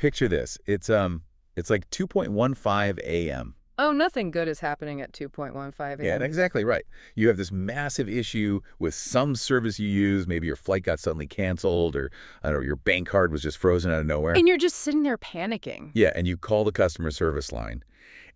picture this. It's like 2.15 a.m. Oh, nothing good is happening at 2:15 Yeah, a.m. exactly right. You have this massive issue with some service you use. Maybe your flight got suddenly canceled, or I don't know, your bank card was just frozen out of nowhere. And you're just sitting there panicking. Yeah, and you call the customer service line,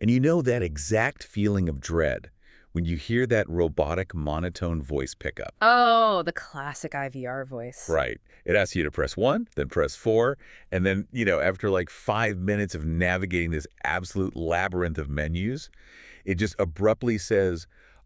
and you know that exact feeling of dread when you hear that robotic monotone voice pickup. Oh, the classic IVR voice. Right. It asks you to press 1, then press 4, and then, after like 5 minutes of navigating this absolute labyrinth of menus, it just abruptly says,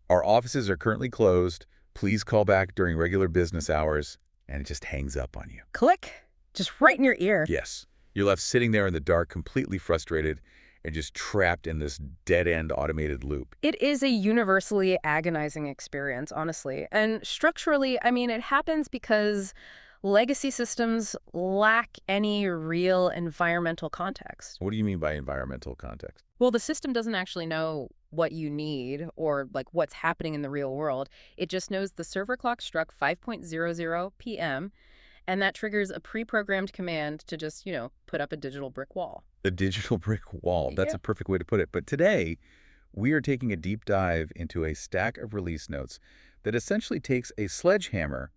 "Our offices are currently closed. Please call back during regular business hours," and it just hangs up on you. Click. Just right in your ear. Yes. You're left sitting there in the dark, completely frustrated, and just trapped in this dead-end automated loop. It is a universally agonizing experience, honestly. And structurally, I mean, it happens because legacy systems lack any real environmental context. What do you mean by environmental context? Well, the system doesn't actually know what you need or like what's happening in the real world. It just knows the server clock struck 5:00 p.m. and that triggers a pre-programmed command to just, put up a digital brick wall. The digital brick wall. That's Yeah. a perfect way to put it. But today, we are taking a deep dive into a stack of release notes that essentially takes a sledgehammer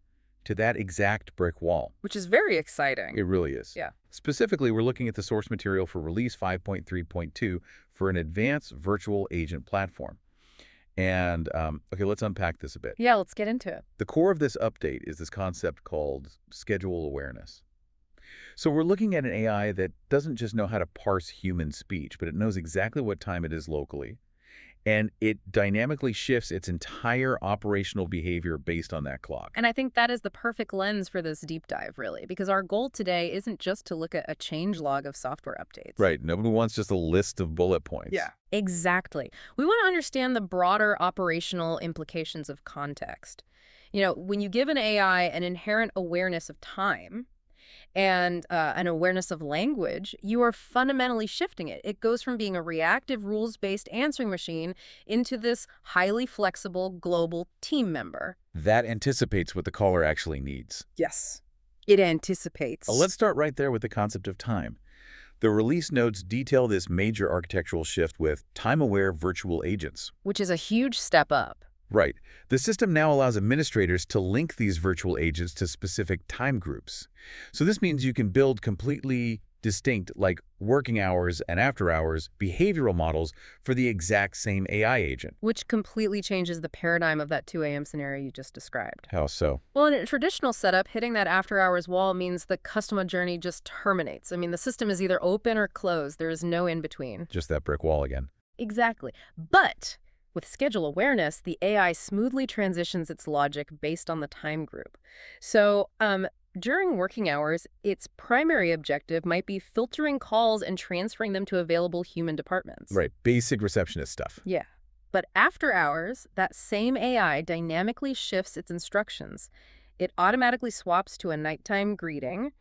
to that exact brick wall. Which is very exciting. It really is. Yeah. Specifically, we're looking at the source material for release 5.3.2 for an advanced virtual agent platform. And, okay, let's unpack this a bit. Yeah, let's get into it. The core of this update is this concept called schedule awareness. So we're looking at an AI that doesn't just know how to parse human speech, but it knows exactly what time it is locally, and it dynamically shifts its entire operational behavior based on that clock. And I think that is the perfect lens for this deep dive, really, because our goal today isn't just to look at a change log of software updates. Right. Nobody wants just a list of bullet points. Yeah. Exactly. We want to understand the broader operational implications of context. When you give an AI an inherent awareness of time and an awareness of language, you are fundamentally shifting it. It goes from being a reactive, rules-based answering machine into this highly flexible global team member. That anticipates what the caller actually needs. Yes. It anticipates. Let's start right there with the concept of time. The release notes detail this major architectural shift with time-aware virtual agents. Which is a huge step up. Right. The system now allows administrators to link these virtual agents to specific time groups. So this means you can build completely distinct, like working hours and after hours, behavioral models for the exact same AI agent. Which completely changes the paradigm of that 2 a.m. scenario you just described. How so? Well, in a traditional setup, hitting that after-hours wall means the customer journey just terminates. I mean, the system is either open or closed. There is no in-between. Just that brick wall again. Exactly. But with schedule awareness, the AI smoothly transitions its logic based on the time group. So, during working hours, its primary objective might be filtering calls and transferring them to available human departments. Right. Basic receptionist stuff. Yeah. But after hours, that same AI dynamically shifts its instructions. It automatically swaps to a nighttime greeting,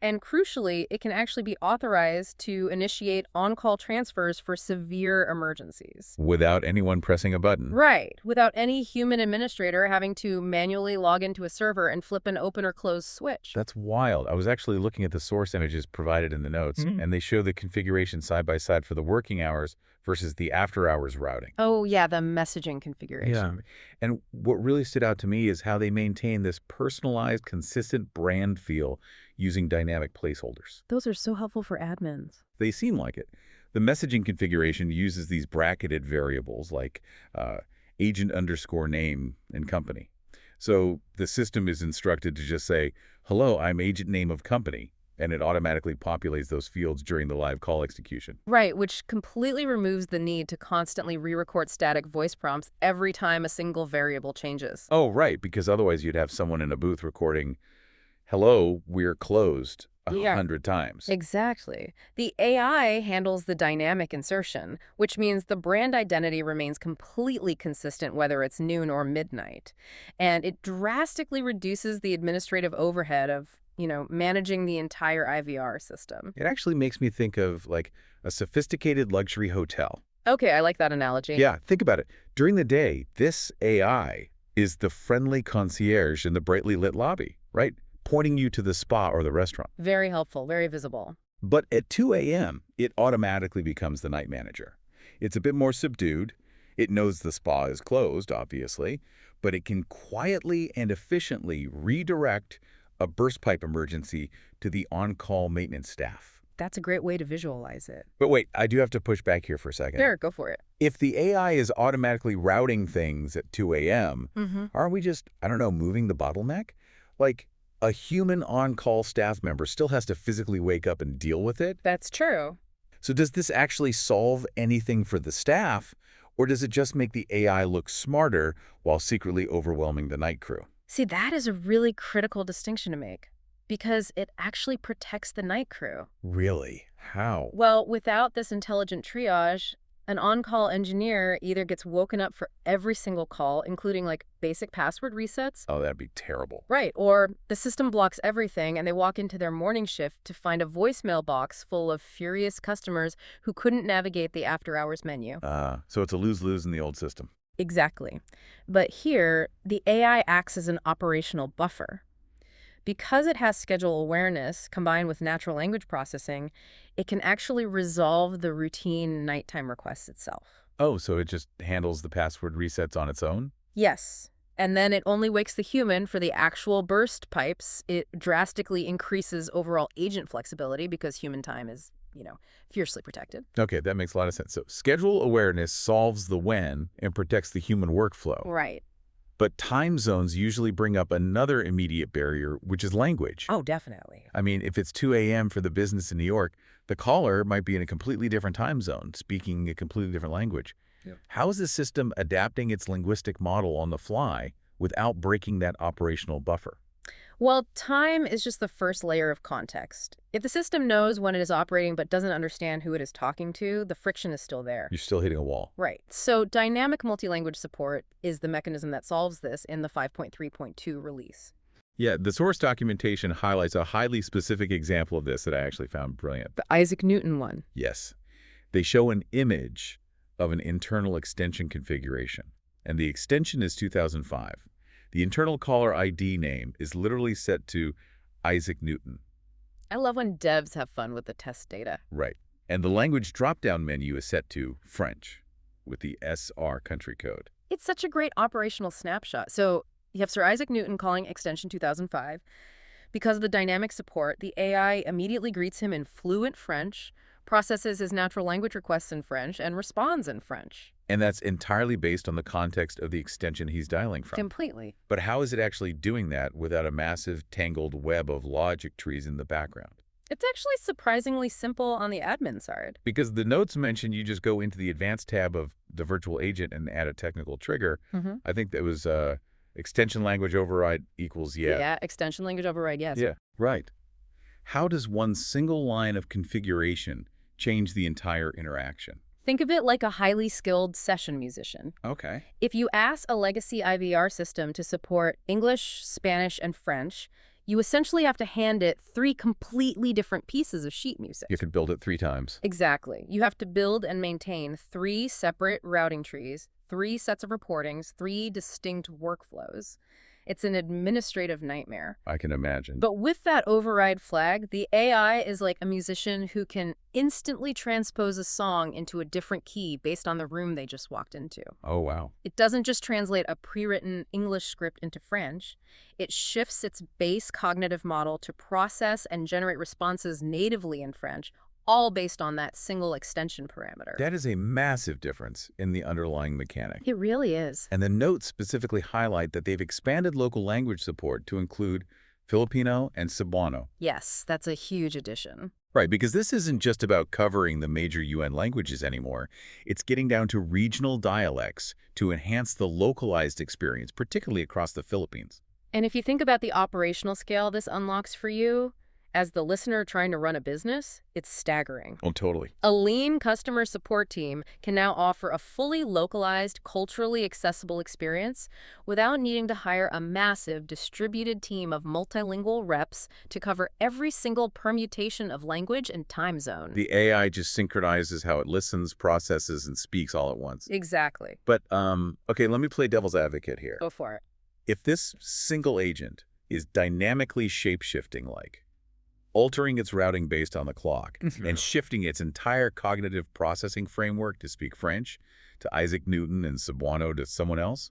and crucially, it can actually be authorized to initiate on-call transfers for severe emergencies. Without anyone pressing a button. Right, without any human administrator having to manually log into a server and flip an open or close switch. That's wild. I was actually looking at the source images provided in the notes, and they show the configuration side by side for the working hours versus the after-hours routing. Oh, yeah, the messaging configuration. Yeah. And what really stood out to me is how they maintain this personalized, consistent brand feel using dynamic placeholders. Those are so helpful for admins. They seem like it. The messaging configuration uses these bracketed variables like agent_name and company. So the system is instructed to just say, "Hello, I'm agent name of company," and it automatically populates those fields during the live call execution. Right, which completely removes the need to constantly re-record static voice prompts every time a single variable changes. Oh, right, because otherwise you'd have someone in a booth recording, "Hello, we're closed," 100 times. Exactly. The AI handles the dynamic insertion, which means the brand identity remains completely consistent whether it's noon or midnight. And it drastically reduces the administrative overhead of, managing the entire IVR system. It actually makes me think of like a sophisticated luxury hotel. Okay, I like that analogy. Yeah, think about it. During the day, this AI is the friendly concierge in the brightly lit lobby, right? Pointing you to the spa or the restaurant. Very helpful, very visible. But at 2 a.m., it automatically becomes the night manager. It's a bit more subdued. It knows the spa is closed, obviously, but it can quietly and efficiently redirect a burst pipe emergency to the on-call maintenance staff. That's a great way to visualize it. But wait, I do have to push back here for a second. Sure, go for it. If the AI is automatically routing things at 2 a.m., aren't we just, I don't know, moving the bottleneck? Like, a human on-call staff member still has to physically wake up and deal with it? That's true. So does this actually solve anything for the staff, or does it just make the AI look smarter while secretly overwhelming the night crew? See, that is a really critical distinction to make because it actually protects the night crew. Really? How? Well, without this intelligent triage, an on-call engineer either gets woken up for every single call, including like basic password resets. Oh, that'd be terrible. Right, or the system blocks everything and they walk into their morning shift to find a voicemail box full of furious customers who couldn't navigate the after-hours menu. So it's a lose-lose in the old system. Exactly. But here, the AI acts as an operational buffer. Because it has schedule awareness combined with natural language processing, it can actually resolve the routine nighttime requests itself. Oh, so it just handles the password resets on its own? Yes. And then it only wakes the human for the actual burst pipes. It drastically increases overall agent flexibility because human time is, fiercely protected. Okay, that makes a lot of sense. So schedule awareness solves the when and protects the human workflow. Right. But time zones usually bring up another immediate barrier, which is language. Oh, definitely. I mean, if it's 2 a.m. for the business in New York, the caller might be in a completely different time zone, speaking a completely different language. Yep. How is the system adapting its linguistic model on the fly without breaking that operational buffer? Well, time is just the first layer of context. If the system knows when it is operating but doesn't understand who it is talking to, the friction is still there. You're still hitting a wall. Right. So dynamic multilanguage support is the mechanism that solves this in the 5.3.2 release. Yeah, the source documentation highlights a highly specific example of this that I actually found brilliant. The Isaac Newton one. Yes. They show an image of an internal extension configuration, and the extension is 2005. The internal caller ID name is literally set to Isaac Newton. I love when devs have fun with the test data. Right. And the language drop-down menu is set to French with the SR country code. It's such a great operational snapshot. So you have Sir Isaac Newton calling extension 2005. Because of the dynamic support, the AI immediately greets him in fluent French, processes his natural language requests in French, and responds in French. And that's entirely based on the context of the extension he's dialing from. Completely. But how is it actually doing that without a massive tangled web of logic trees in the background? It's actually surprisingly simple on the admin side. Because the notes mention you just go into the advanced tab of the virtual agent and add a technical trigger. I think that was extension language override equals Yeah, extension language override, yes. Yeah, right. How does one single line of configuration change the entire interaction? Think of it like a highly skilled session musician. Okay. If you ask a legacy IVR system to support English, Spanish, and French, you essentially have to hand it 3 completely different pieces of sheet music. You could build it 3 times. Exactly. You have to build and maintain 3 separate routing trees, 3 sets of reportings, 3 distinct workflows. It's an administrative nightmare. I can imagine. But with that override flag, the AI is like a musician who can instantly transpose a song into a different key based on the room they just walked into. Oh, wow. It doesn't just translate a pre-written English script into French. It shifts its base cognitive model to process and generate responses natively in French, all based on that single extension parameter. That is a massive difference in the underlying mechanic. It really is. And the notes specifically highlight that they've expanded local language support to include Filipino and Cebuano. Yes, that's a huge addition. Right, because this isn't just about covering the major UN languages anymore. It's getting down to regional dialects to enhance the localized experience, particularly across the Philippines. And if you think about the operational scale this unlocks for you, as the listener trying to run a business, it's staggering. Oh, totally. A lean customer support team can now offer a fully localized, culturally accessible experience without needing to hire a massive distributed team of multilingual reps to cover every single permutation of language and time zone. The AI just synchronizes how it listens, processes, and speaks all at once. Exactly. But, okay, let me play devil's advocate here. Go for it. If this single agent is dynamically shape-shifting like, altering its routing based on the clock, Mhm. and shifting its entire cognitive processing framework to speak French to Isaac Newton and Cebuano to someone else,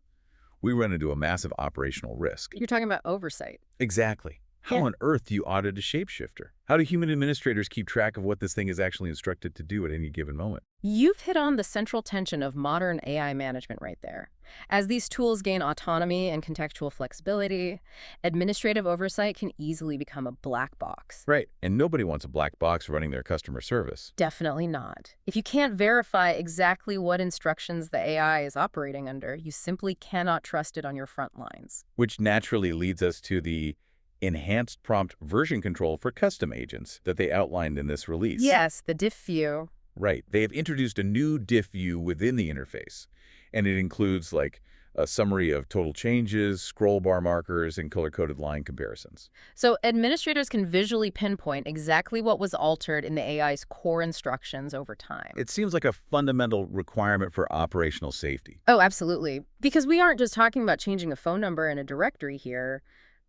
we run into a massive operational risk. You're talking about oversight. Exactly. How Yeah. on earth do you audit a shapeshifter? How do human administrators keep track of what this thing is actually instructed to do at any given moment? You've hit on the central tension of modern AI management right there. As these tools gain autonomy and contextual flexibility, administrative oversight can easily become a black box. Right. And nobody wants a black box running their customer service. Definitely not. If you can't verify exactly what instructions the AI is operating under, you simply cannot trust it on your front lines. Which naturally leads us to the enhanced prompt version control for custom agents that they outlined in this release. Yes, the diff view. Right. They have introduced a new diff view within the interface, and it includes like a summary of total changes, scroll bar markers, and color-coded line comparisons. So administrators can visually pinpoint exactly what was altered in the AI's core instructions over time. It seems like a fundamental requirement for operational safety. Oh, absolutely. Because we aren't just talking about changing a phone number in a directory here.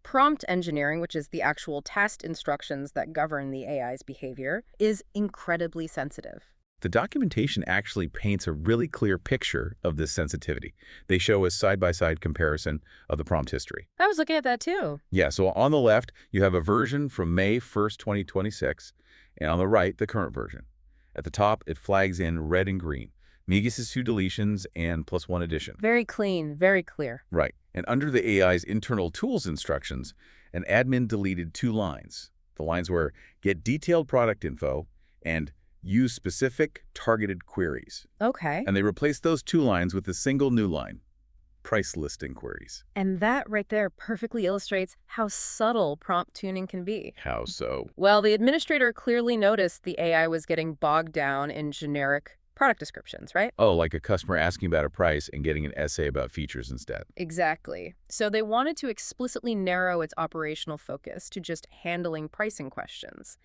Prompt engineering, which is the actual task instructions that govern the AI's behavior, is incredibly sensitive. The documentation actually paints a really clear picture of this sensitivity. They show a side-by-side comparison of the prompt history. I was looking at that too. Yeah, so on the left, you have a version from May 1st, 2026, and on the right, the current version. At the top, it flags in red and green, Migas' 2 deletions and +1 addition. Very clean, very clear. Right, and under the AI's internal tools instructions, an admin deleted 2 lines. The lines were get detailed product info and use specific targeted queries. Okay. And they replaced those 2 lines with a single new line, price listing queries. And that right there perfectly illustrates how subtle prompt tuning can be. How so? Well, the administrator clearly noticed the AI was getting bogged down in generic product descriptions, right? Oh, like a customer asking about a price and getting an essay about features instead. Exactly. So they wanted to explicitly narrow its operational focus to just handling pricing questions.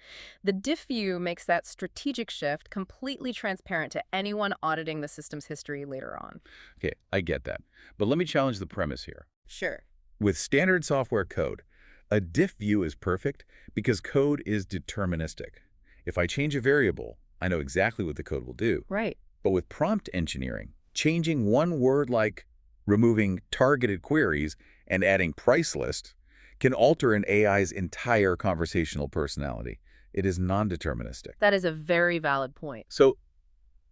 The diff view makes that strategic shift completely transparent to anyone auditing the system's history later on. Okay, I get that. But let me challenge the premise here. Sure. With standard software code, a diff view is perfect because code is deterministic. If I change a variable, I know exactly what the code will do. Right. But with prompt engineering, changing one word like removing targeted queries and adding price list can alter an AI's entire conversational personality. It is non-deterministic. That is a very valid point. So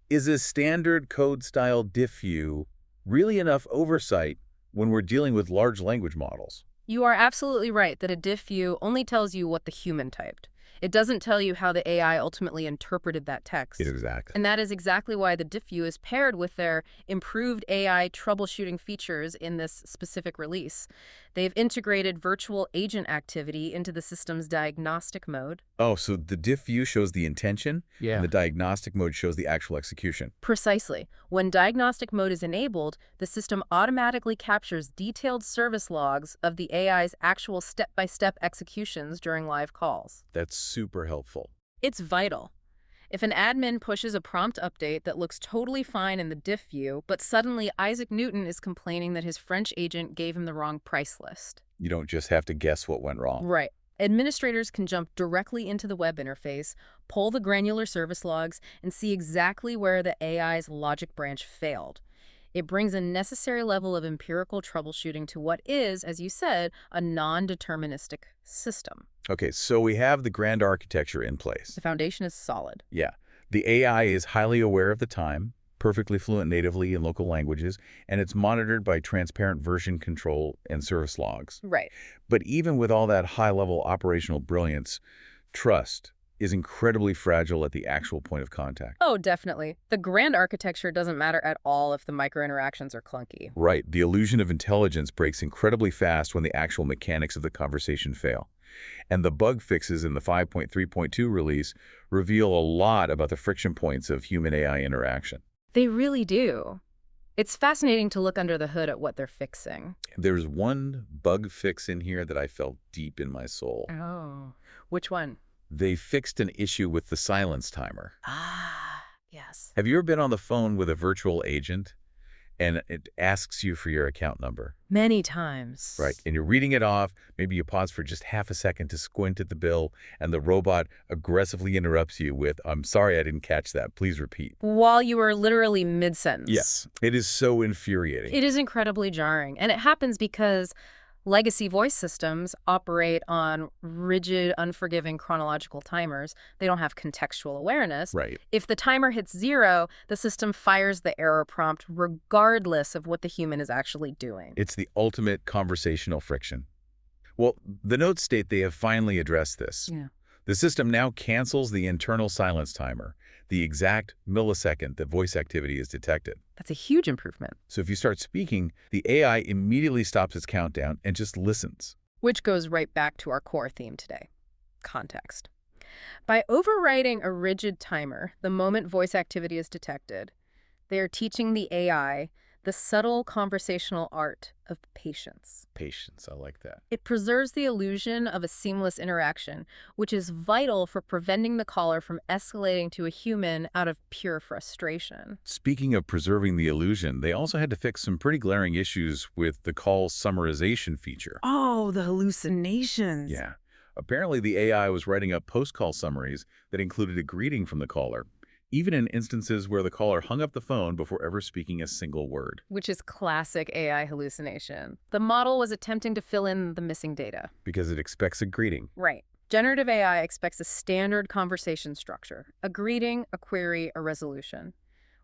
is a standard code-style diff view really enough oversight when we're dealing with large language models? You are absolutely right that a diff view only tells you what the human typed. It doesn't tell you how the AI ultimately interpreted that text. Exactly. And that is exactly why the diff view is paired with their improved AI troubleshooting features in this specific release. They've integrated virtual agent activity into the system's diagnostic mode. Oh, so the diff view shows the intention, Yeah. and the diagnostic mode shows the actual execution. Precisely. When diagnostic mode is enabled, the system automatically captures detailed service logs of the AI's actual step-by-step executions during live calls. That's super helpful. It's vital. If an admin pushes a prompt update that looks totally fine in the diff view, but suddenly Isaac Newton is complaining that his French agent gave him the wrong price list. You don't just have to guess what went wrong. Right. Administrators can jump directly into the web interface, pull the granular service logs, and see exactly where the AI's logic branch failed. It brings a necessary level of empirical troubleshooting to what is, as you said, a non-deterministic system. Okay, so we have the grand architecture in place. The foundation is solid. Yeah. The AI is highly aware of the time, perfectly fluent natively in local languages, and it's monitored by transparent version control and service logs. Right. But even with all that high-level operational brilliance, trust is incredibly fragile at the actual point of contact. Oh, definitely. The grand architecture doesn't matter at all if the microinteractions are clunky. Right. The illusion of intelligence breaks incredibly fast when the actual mechanics of the conversation fail. And the bug fixes in the 5.3.2 release reveal a lot about the friction points of human-AI interaction. They really do. It's fascinating to look under the hood at what they're fixing. There's one bug fix in here that I felt deep in my soul. Oh. Which one? They fixed an issue with the silence timer. Ah, yes. Have you ever been on the phone with a virtual agent and it asks you for your account number. Many Right. times. And you're reading it off. Maybe you pause for just half a second to squint at the bill, and the robot aggressively interrupts you with, "I'm sorry, I didn't catch that. Please repeat." While you are literally mid-sentence. Yes. It is so infuriating. It is incredibly jarring. And it happens because legacy voice systems operate on rigid, unforgiving chronological timers. They don't have contextual awareness. Right. If the timer hits 0, the system fires the error prompt regardless of what the human is actually doing. It's the ultimate conversational friction. Well, the notes state they have finally addressed this. Yeah. The system now cancels the internal silence timer, the exact millisecond that voice activity is detected. That's a huge improvement. So if you start speaking, the AI immediately stops its countdown and just listens. Which goes right back to our core theme today, context. By overriding a rigid timer the moment voice activity is detected, they are teaching the AI the subtle conversational art of patience. Patience, I like that. It preserves the illusion of a seamless interaction, which is vital for preventing the caller from escalating to a human out of pure frustration. Speaking of preserving the illusion, they also had to fix some pretty glaring issues with the call summarization feature. Oh, the hallucinations. Yeah. Apparently, the AI was writing up post-call summaries that included a greeting from the caller, even in instances where the caller hung up the phone before ever speaking a single word. Which is classic AI hallucination. The model was attempting to fill in the missing data. Because it expects a greeting. Right. Generative AI expects a standard conversation structure, a greeting, a query, a resolution.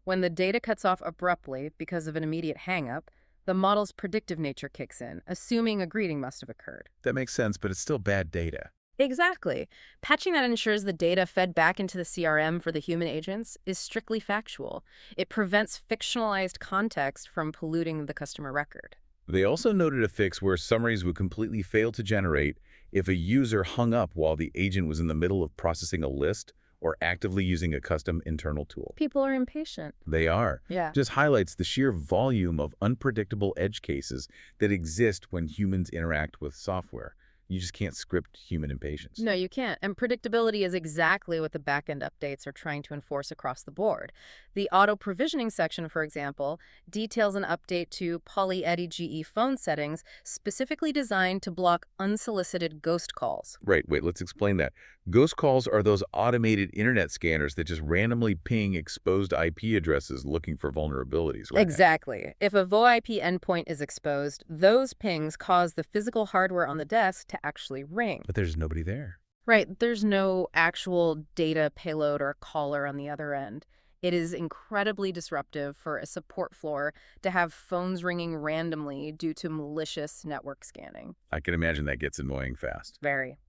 When the data cuts off abruptly because of an immediate hang-up, the model's predictive nature kicks in, assuming a greeting must have occurred. That makes sense, but it's still bad data. Exactly. Patching that ensures the data fed back into the CRM for the human agents is strictly factual. It prevents fictionalized context from polluting the customer record. They also noted a fix where summaries would completely fail to generate if a user hung up while the agent was in the middle of processing a list or actively using a custom internal tool. People are impatient. They are. Yeah. Just highlights the sheer volume of unpredictable edge cases that exist when humans interact with software. You just can't script human impatience. No, you can't. And predictability is exactly what the backend updates are trying to enforce across the board. The auto-provisioning section, for example, details an update to Poly-Eddy GE phone settings specifically designed to block unsolicited ghost calls. Right, wait, let's explain that. Ghost calls are those automated internet scanners that just randomly ping exposed IP addresses looking for vulnerabilities. Right? Exactly. If a VoIP endpoint is exposed, those pings cause the physical hardware on the desk to actually ring. But there's nobody there. Right, there's no actual data payload or caller on the other end. It is incredibly disruptive for a support floor to have phones ringing randomly due to malicious network scanning. I can imagine that gets annoying fast. Very.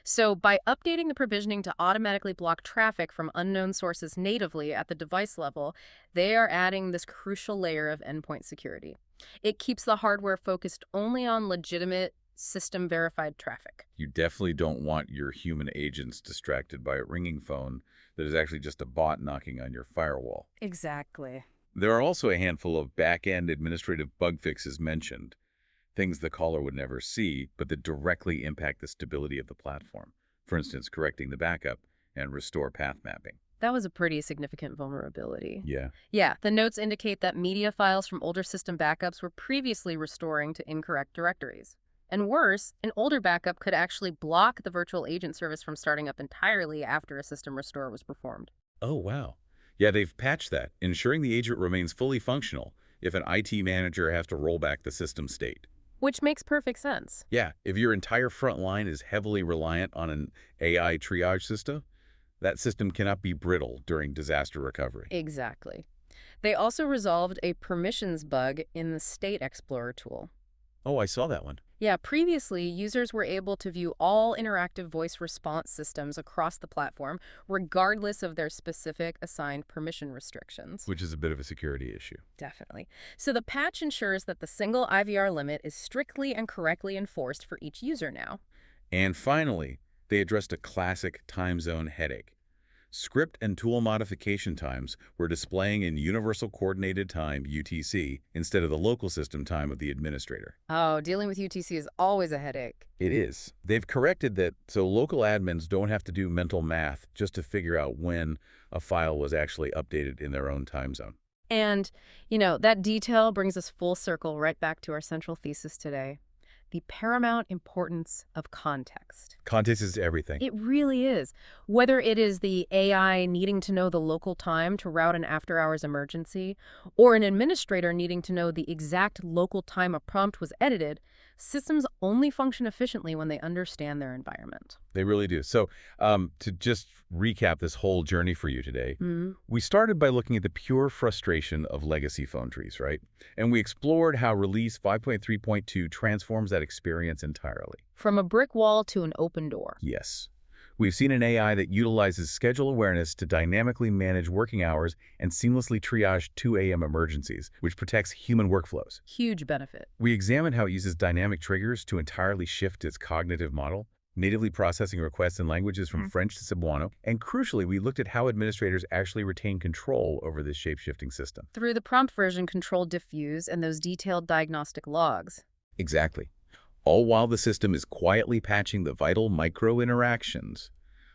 So by updating the provisioning to automatically block traffic from unknown sources natively at the device level, they are adding this crucial layer of endpoint security. It keeps the hardware focused only on legitimate system-verified traffic. You definitely don't want your human agents distracted by a ringing phone that is actually just a bot knocking on your firewall. Exactly. There are also a handful of back-end administrative bug fixes mentioned, things the caller would never see, but that directly impact the stability of the platform. For instance, correcting the backup and restore path mapping. That was a pretty significant vulnerability. Yeah. Yeah, the notes indicate that media files from older system backups were previously restoring to incorrect directories. And worse, an older backup could actually block the virtual agent service from starting up entirely after a system restore was performed. Oh, wow. Yeah, they've patched that, ensuring the agent remains fully functional if an IT manager has to roll back the system state. Which makes perfect sense. Yeah, if your entire front line is heavily reliant on an AI triage system, that system cannot be brittle during disaster recovery. Exactly. They also resolved a permissions bug in the State Explorer tool. Oh, I saw that one. Yeah, previously, users were able to view all interactive voice response systems across the platform, regardless of their specific assigned permission restrictions. Which is a bit of a security issue. Definitely. So the patch ensures that the single IVR limit is strictly and correctly enforced for each user now. And finally, they addressed a classic time zone headache. Script and tool modification times were displaying in Universal Coordinated Time, UTC, instead of the local system time of the administrator. Oh, dealing with UTC is always a headache. It is. They've corrected that so local admins don't have to do mental math just to figure out when a file was actually updated in their own time zone. And, that detail brings us full circle right back to our central thesis today: the paramount importance of context. Context is everything. It really is. Whether it is the AI needing to know the local time to route an after-hours emergency, or an administrator needing to know the exact local time a prompt was edited, systems only function efficiently when they understand their environment. They really do. So to just recap this whole journey for you today, Mm-hmm. we started by looking at the pure frustration of legacy phone trees, right? And we explored how Release 5.3.2 transforms that experience entirely. From a brick wall to an open door. Yes. We've seen an AI that utilizes schedule awareness to dynamically manage working hours and seamlessly triage 2 a.m. emergencies, which protects human workflows. Huge benefit. We examined how it uses dynamic triggers to entirely shift its cognitive model, natively processing requests in languages from French to Cebuano, and crucially, we looked at how administrators actually retain control over this shape-shifting system. Through the prompt version control diffuse and those detailed diagnostic logs. Exactly. All while the system is quietly patching the vital micro-interactions,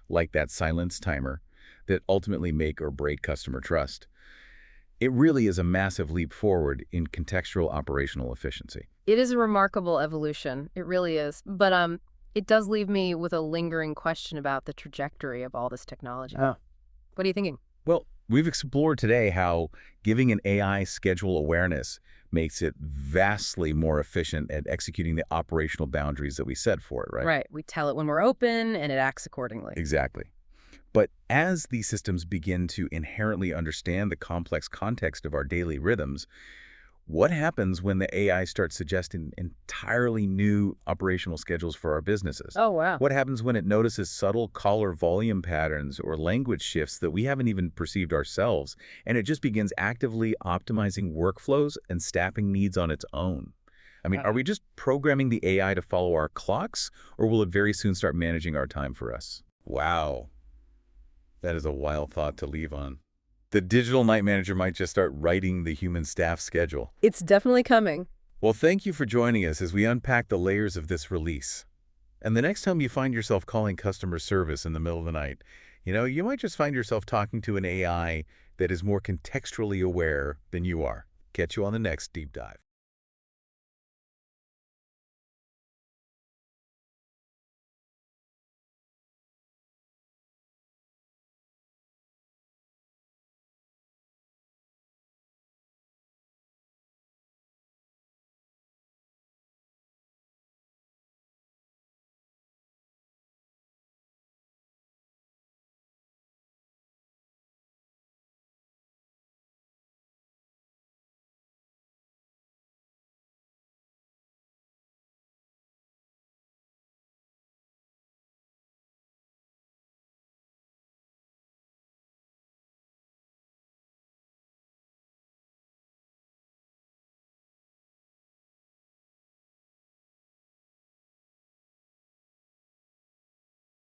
like that silence timer, that ultimately make or break customer trust. It really is a massive leap forward in contextual operational efficiency. It is a remarkable evolution. It really is. But it does leave me with a lingering question about the trajectory of all this technology. Oh. What are you thinking? Well, we've explored today how giving an AI schedule awareness makes it vastly more efficient at executing the operational boundaries that we set for it, right? Right. We tell it when we're open, and it acts accordingly. Exactly. But as these systems begin to inherently understand the complex context of our daily rhythms, what happens when the AI starts suggesting entirely new operational schedules for our businesses? Oh, wow. What happens when it notices subtle caller volume patterns or language shifts that we haven't even perceived ourselves, and it just begins actively optimizing workflows and staffing needs on its own? I mean, are we just programming the AI to follow our clocks, or will it very soon start managing our time for us? Wow. That is a wild thought to leave on. The digital night manager might just start writing the human staff schedule. It's definitely coming. Well, thank you for joining us as we unpack the layers of this release. And the next time you find yourself calling customer service in the middle of the night, you might just find yourself talking to an AI that is more contextually aware than you are. Catch you on the next Deep Dive.